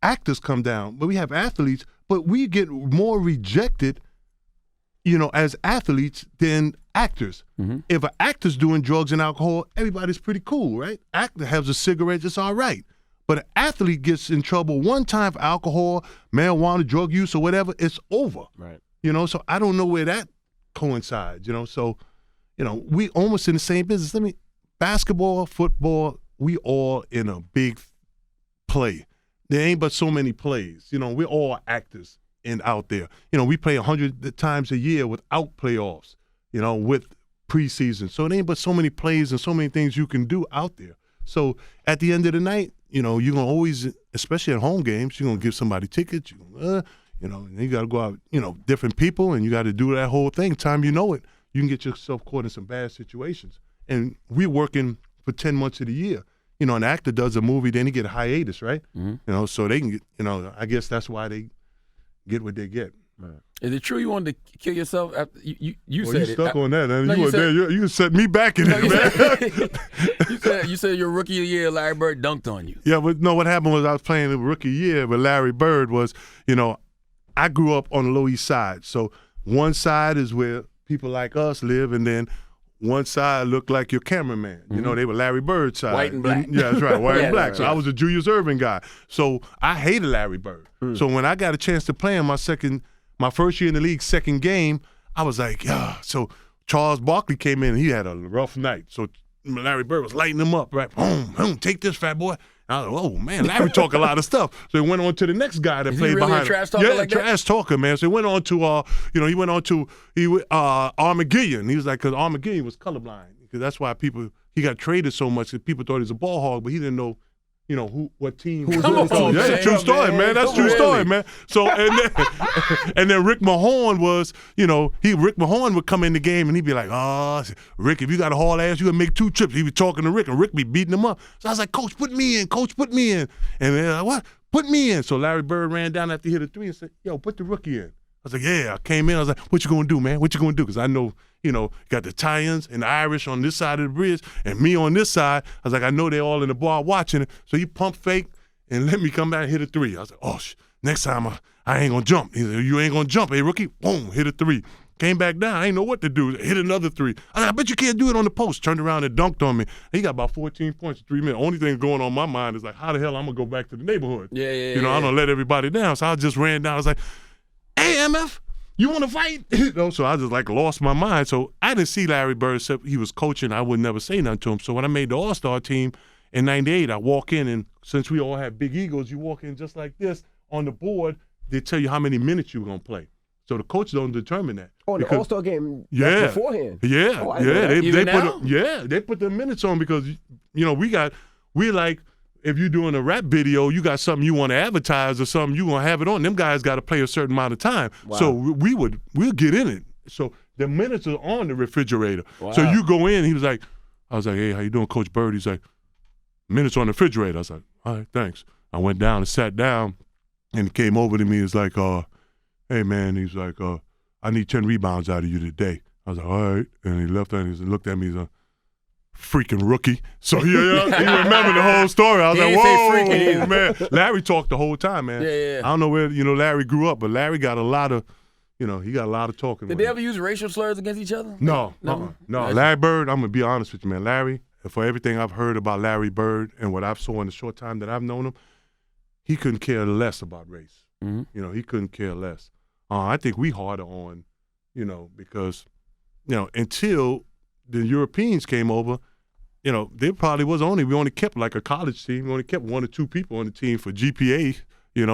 Speaker 4: actors come down, but we have athletes. But we get more rejected, you know, as athletes than actors. If an actor's doing drugs and alcohol, everybody's pretty cool, right? Actor has a cigarette, it's all right. But an athlete gets in trouble one time for alcohol, marijuana, drug use, or whatever, it's over. Right. You know, so I don't know where that coincides, you know. So, you know, we almost in the same business. Basketball, football, we all in a big play. There ain't but so many plays. You know, we're all actors and out there. You know, we play 100 times a year without playoffs, you know, with preseason. So there ain't but so many plays and so many things you can do out there. So at the end of the night, you know, you're going to always, especially at home games, you're going to give somebody tickets. You know, and you got to go out, you know, different people, and you got to do that whole thing. Time you know it, you can get yourself caught in some bad situations. And we're working for 10 months of the year. You know, an actor does a movie, then he get a hiatus, right? You know, so they can get, you know, I guess that's why they get what they get. Right.
Speaker 3: Is it true you wanted to kill yourself? After you
Speaker 4: well,
Speaker 3: said
Speaker 4: you stuck on that.
Speaker 3: No,
Speaker 4: you were there. You set me back in it,
Speaker 3: man. you said your rookie of the year, Larry Bird dunked on you.
Speaker 4: Yeah, but no, what happened was I was playing the rookie year, but Larry Bird was, you know, I grew up on the Lower East Side. So one side is where people like us live, and then one side looked like your cameraman. You know, they were Larry Bird's side.
Speaker 3: White and black.
Speaker 4: Yeah, that's right, white and black.
Speaker 3: Right.
Speaker 4: So I was a Julius Erving guy. So I hated Larry Bird. So when I got a chance to play him my first year in the league, second game, I was like, yeah. So Charles Barkley came in, and he had a rough night. So Larry Bird was lighting him up, right? Boom, take this, fat boy. I was like, oh, man, Larry talk a lot of stuff. So he went on to the next guy that played
Speaker 3: really
Speaker 4: behind
Speaker 3: a trash
Speaker 4: him.
Speaker 3: talker
Speaker 4: Yeah,
Speaker 3: like
Speaker 4: trash talker, man. So he went on to, Armageddon. He was like, because Armageddon was colorblind. Because that's why he got traded so much because people thought he was a ball hog, but he didn't know, you know, what team.
Speaker 3: Come on,
Speaker 4: that's a true story, man. That's a true story, man. So, and then Rick Mahorn was, you know, Rick Mahorn would come in the game and he'd be like, oh, Rick, if you got a haul ass, you gonna make 2 trips. He was talking to Rick, and Rick be beating him up. So I was like, Coach, put me in. Coach, put me in. And they're like, what? Put me in. So Larry Bird ran down after he hit a 3 and said, yo, put the rookie in. I was like, yeah. I came in. I was like, what you gonna do, man? What you gonna do? Because I know, you know, got the Italians and the Irish on this side of the bridge and me on this side. I was like, I know they're all in the bar watching it. So he pump fake and let me come back and hit a 3. I was like, oh, next time I ain't gonna jump. He said, you ain't gonna jump, hey, rookie? Boom, hit a 3. Came back down. I ain't know what to do. Hit another 3. I said, I bet you can't do it on the post. Turned around and dunked on me. He got about 14 points in 3 minutes. Only thing going on in my mind is like, how the hell I'm gonna go back to the neighborhood?
Speaker 3: Yeah.
Speaker 4: You know, I'm gonna let everybody down. So I just ran down. I was like, hey, MF, you want to fight? You know, so I just like lost my mind. So I didn't see Larry Bird except he was coaching. I would never say nothing to him. So when I made the All-Star team in '98, I walk in, and since we all have big egos, you walk in just like this on the board. They tell you how many minutes you're gonna play. So the coach don't determine that.
Speaker 2: Oh, the All-Star game beforehand.
Speaker 4: Yeah,
Speaker 2: oh,
Speaker 4: they put the minutes on because, you know, we're like, if you're doing a rap video, you got something you want to advertise or something, you want to have it on. Them guys got to play a certain amount of time. Wow. So we'll get in it. So the minutes are on the refrigerator. Wow. So you go in, I was like, hey, how you doing, Coach Bird? He's like, minutes on the refrigerator. I was like, all right, thanks. I went down and sat down, and he came over to me. He's like, hey, man, he's like, I need 10 rebounds out of you today. I was like, all right. And he left and he looked at me. He's like, freaking rookie. So he remembered the whole story. I was like, whoa, man. Larry talked the whole time, man.
Speaker 3: Yeah.
Speaker 4: I don't know where, Larry grew up, but Larry got a lot of, he got a lot of talking.
Speaker 3: Did they ever use racial slurs against each other?
Speaker 4: No. Larry Bird, I'm going to be honest with you, man. Larry, for everything I've heard about Larry Bird and what I've saw in the short time that I've known him, he couldn't care less about race.
Speaker 3: Mm-hmm.
Speaker 4: He couldn't care less. I think we harder on, because, until the Europeans came over, there probably we only kept like a college team. We only kept 1 or 2 people on the team for GPA,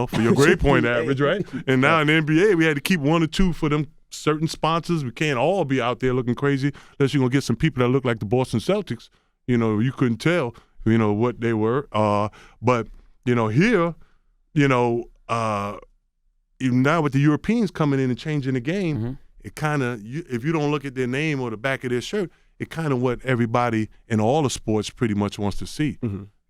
Speaker 4: for your grade point average, right? And now in the NBA, we had to keep 1 or 2 for them certain sponsors. We can't all be out there looking crazy unless you're going to get some people that look like the Boston Celtics. You couldn't tell, what they were. But, here, even now with the Europeans coming in and changing the game, it kind of, if you don't look at their name or the back of their shirt, it kind of what everybody in all the sports pretty much wants to see.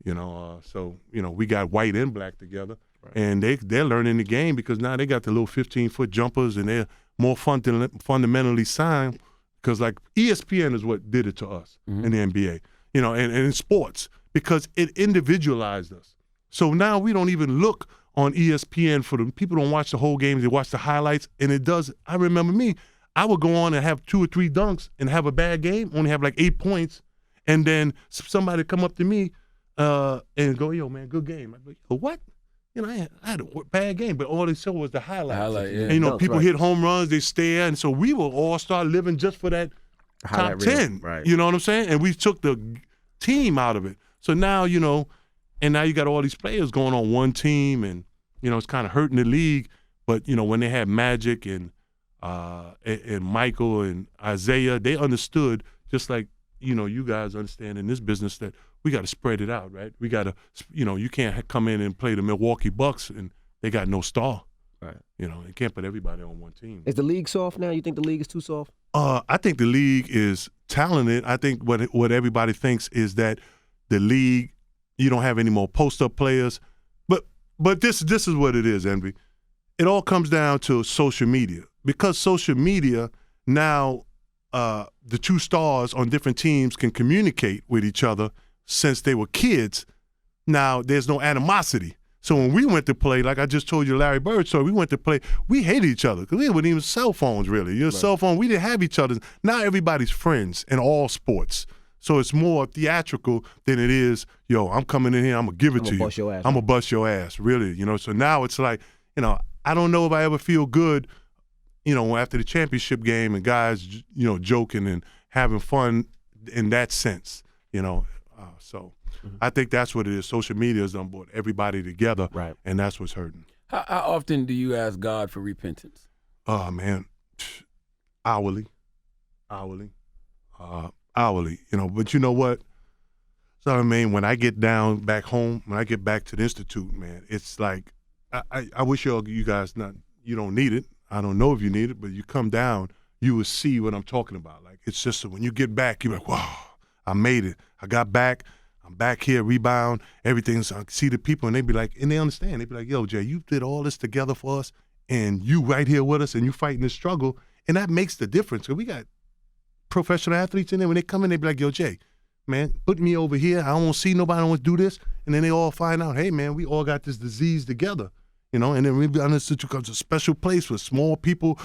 Speaker 4: So, we got white and black together. Right. And they're learning the game because now they got the little 15-foot jumpers and they're more fundamentally sound because, like, ESPN is what did it to us in the NBA, and in sports because it individualized us. So now we don't even look on ESPN for them. People don't watch the whole game. They watch the highlights, and it does. I remember me. I would go on and have 2 or 3 dunks and have a bad game, only have like 8 points, and then somebody come up to me and go, yo, man, good game. I'd be like, yo, what? I had a bad game, but all they saw was the highlights. And, people hit home runs, they stare, and so we will all start living just for that top 10. Right. You know what I'm saying? And we took the team out of it. So now, and now you got all these players going on one team, and, it's kind of hurting the league. But, when they had Magic and Michael and Isaiah, they understood, just like, you guys understand in this business, that we got to spread it out, right? We got to, you can't come in and play the Milwaukee Bucks and they got no star. Right. You can't put everybody on one team.
Speaker 2: Is the league soft now? You think the league is too soft?
Speaker 4: I think the league is talented. I think what everybody thinks is that the league, you don't have any more post-up players. But this is what it is, Envy. It all comes down to social media. Because social media now, the 2 stars on different teams can communicate with each other since they were kids. Now there's no animosity. So when we went to play, like I just told you, Larry Bird story, we went to play, we hated each other because we weren't even cell phones really. Your cell phone, we didn't have each other. Now everybody's friends in all sports. So it's more theatrical than it is, yo, I'm coming in here, I'm going to give it to you. I'm going to bust your ass, really. So now it's like, I don't know if I ever feel good, after the championship game and guys, joking and having fun in that sense, So I think that's what it is. Social media has done brought everybody together, right? And that's what's hurting.
Speaker 3: How often do you ask God for repentance?
Speaker 4: Oh, man, hourly. But you know what? So, I mean, when I get down back home, when I get back to the Institute, man, it's like, I wish you guys you don't need it. I don't know if you need it, but you come down, you will see what I'm talking about. Like, it's just when you get back, you're like, wow, I made it. I got back. I'm back here, rebound, everything. So I see the people, and they be like, and they understand. They be like, yo, Jay, you did all this together for us, and you right here with us, and you fighting this struggle, and that makes the difference. Because we got professional athletes in there. When they come in, they be like, yo, Jay, man, put me over here. I don't want to see nobody. I don't want to do this. And then they all find out, hey, man, we all got this disease together. And then maybe on Institute comes a special place with small people.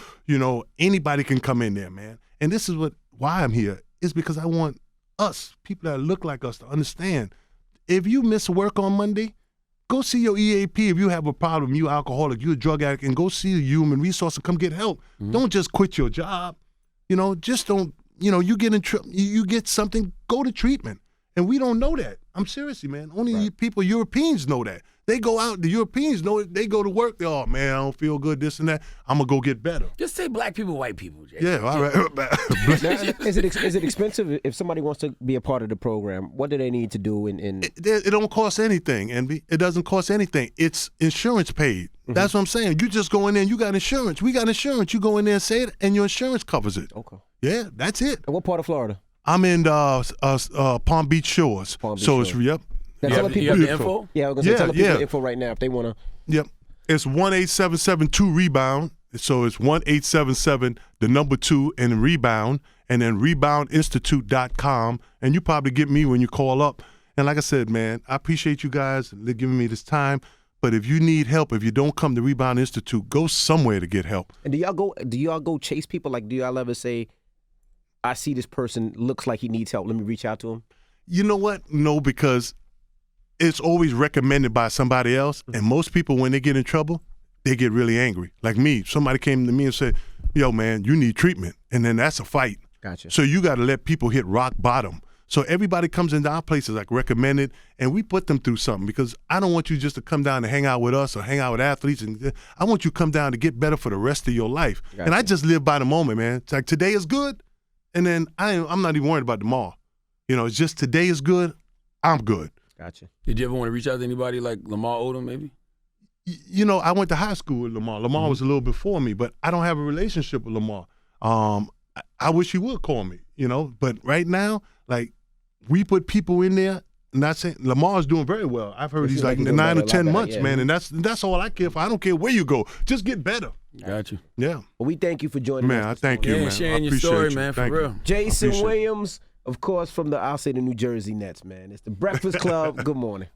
Speaker 4: Anybody can come in there, man. And this is why I'm here, is because I want us, people that look like us, to understand. If you miss work on Monday, go see your EAP. If you have a problem, you alcoholic, you a drug addict, and go see a human resource and come get help. Don't just quit your job. Just don't. You get you get something, go to treatment. And we don't know that. I'm seriously, man. Only people, Europeans know that. They go out, the Europeans know it. They go to work. They, oh, man, I don't feel good, this and that. I'm going to go get better.
Speaker 3: Just say black people, white people, Jay.
Speaker 4: Yeah, all right.
Speaker 2: Is it expensive if somebody wants to be a part of the program? What do they need to do?
Speaker 4: It don't cost anything, Envy. It doesn't cost anything. It's insurance paid. That's what I'm saying. You just go in there and you got insurance. We got insurance. You go in there and say it, and your insurance covers it. Okay. Yeah, that's it.
Speaker 2: And what part of Florida?
Speaker 4: I'm in Palm Beach Shores.
Speaker 2: It's,
Speaker 4: yep.
Speaker 3: You have the info?
Speaker 2: Yeah, I was going to tell people the info right now if they want to.
Speaker 4: Yep. It's 18772 rebound. So it's 1-877, the number 2, and rebound, and then reboundinstitute.com. And you probably get me when you call up. And like I said, man, I appreciate you guys giving me this time. But if you need help, if you don't come to Rebound Institute, go somewhere to get help.
Speaker 2: And do y'all go chase people? Like, do y'all ever say, I see this person looks like he needs help, let me reach out to him?
Speaker 4: You know what? No, because it's always recommended by somebody else. And most people, when they get in trouble, they get really angry. Like me, somebody came to me and said, yo, man, you need treatment. And then that's a fight.
Speaker 2: Gotcha.
Speaker 4: So you got to let people hit rock bottom. So everybody comes into our places like recommended, and we put them through something, because I don't want you just to come down and hang out with us or hang out with athletes. And I want you to come down to get better for the rest of your life. Gotcha. And I just live by the moment, man. It's like today is good, and then I'm not even worried about tomorrow. You know, it's just today is good, I'm good.
Speaker 2: Gotcha.
Speaker 3: Did you ever want to reach out to anybody like Lamar Odom, maybe?
Speaker 4: You know, I went to high school with Lamar. Lamar was a little before me, but I don't have a relationship with Lamar. I wish he would call me, you know. But right now, like, we put people in there. Not saying Lamar's doing very well. I've heard he's like 9 or 10 months, man, and that's all I care for. I don't care where you go, just get better.
Speaker 3: Got you.
Speaker 4: Yeah.
Speaker 2: Well, we thank you for joining us.
Speaker 4: Man, I thank you, man.
Speaker 3: Sharing
Speaker 4: I
Speaker 3: your
Speaker 4: appreciate
Speaker 3: story,
Speaker 4: you.
Speaker 3: man, for
Speaker 4: Thank
Speaker 3: real.
Speaker 4: you.
Speaker 2: Jayson
Speaker 4: Appreciate it.
Speaker 2: Williams, of course, from the New Jersey Nets, man. It's the Breakfast Club. Good morning.